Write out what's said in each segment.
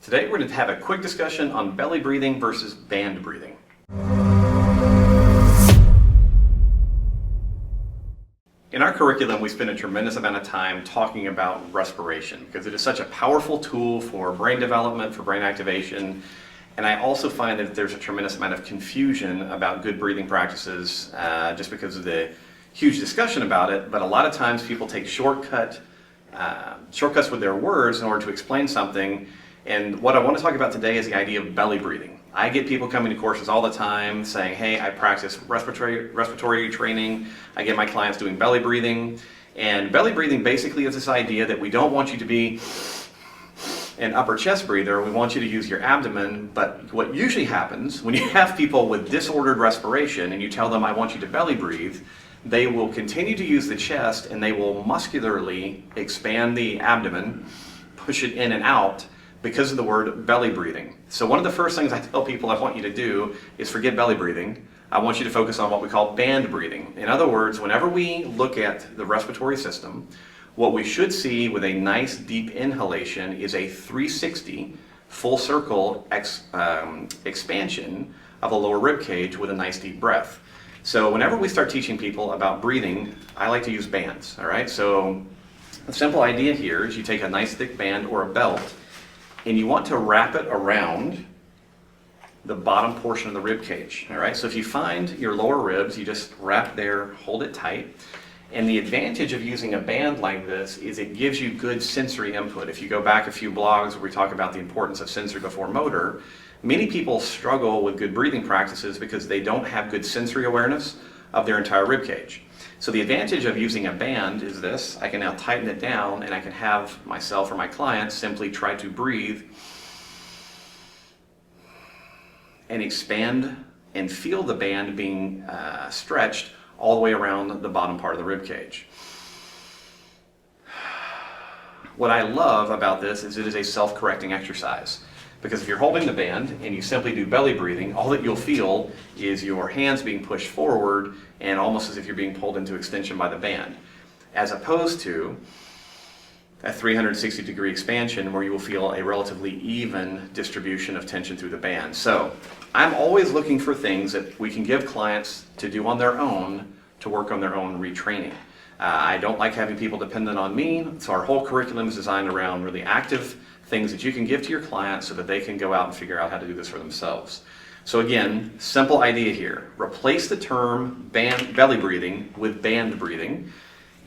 Today we're going to have a quick discussion on belly breathing versus band breathing. In our curriculum, we spend a tremendous amount of time talking about respiration because it is such a powerful tool for brain development, for brain activation. And I also find that there's a tremendous amount of confusion about good breathing practices just because of the huge discussion about it. But a lot of times people take shortcuts with their words in order to explain something. And what I want to talk about today is the idea of belly breathing. I get people coming to courses all the time saying, hey, I practice respiratory training. I get my clients doing belly breathing. And belly breathing basically is this idea that we don't want you to be an upper chest breather. We want you to use your abdomen. But what usually happens when you have people with disordered respiration and you tell them, I want you to belly breathe, they will continue to use the chest and they will muscularly expand the abdomen, push it in and out, because of the word belly breathing. So one of the first things I tell people I want you to do is forget belly breathing. I want you to focus on what we call band breathing. In other words, whenever we look at the respiratory system, what we should see with a nice deep inhalation is a 360 full circle expansion of the lower rib cage with a nice deep breath. So whenever we start teaching people about breathing, I like to use bands, all right? So the simple idea here is you take a nice thick band or a belt and you want to wrap it around the bottom portion of the rib cage, all right? So if you find your lower ribs, you just wrap there, hold it tight. And the advantage of using a band like this is it gives you good sensory input. If you go back a few blogs where we talk about the importance of sensory before motor, many people struggle with good breathing practices because they don't have good sensory awareness of their entire rib cage. So the advantage of using a band is this: I can now tighten it down and I can have myself or my clients simply try to breathe and expand and feel the band being stretched all the way around the bottom part of the rib cage. What I love about this is it is a self-correcting exercise. Because if you're holding the band and you simply do belly breathing, all that you'll feel is your hands being pushed forward and almost as if you're being pulled into extension by the band. As opposed to a 360-degree expansion where you will feel a relatively even distribution of tension through the band. So I'm always looking for things that we can give clients to do on their own to work on their own retraining. I don't like having people dependent on me, so our whole curriculum is designed around really active things that you can give to your clients so that they can go out and figure out how to do this for themselves. So again, simple idea here. Replace the term belly breathing with band breathing.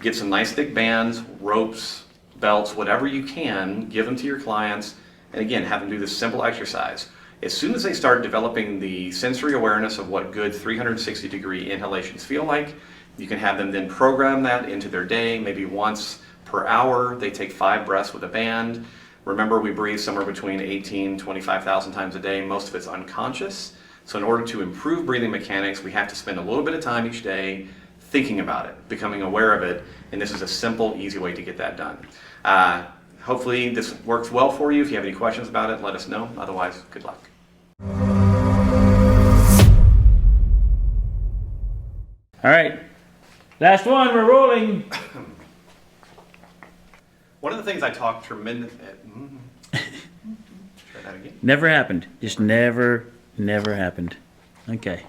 Get some nice thick bands, ropes, belts, whatever you can, give them to your clients, and again, have them do this simple exercise. As soon as they start developing the sensory awareness of what good 360-degree inhalations feel like, you can have them then program that into their day, maybe once per hour. They take 5 breaths with a band. Remember, we breathe somewhere between 18,000 and 25,000 times a day. Most of it's unconscious. So in order to improve breathing mechanics, we have to spend a little bit of time each day thinking about it, becoming aware of it, and this is a simple, easy way to get that done. Hopefully this works well for you. If you have any questions about it, let us know. Otherwise, good luck. All right, last one, we're rolling. One of the things I talk tremendous. Try that again. Never happened. Just never happened. Okay.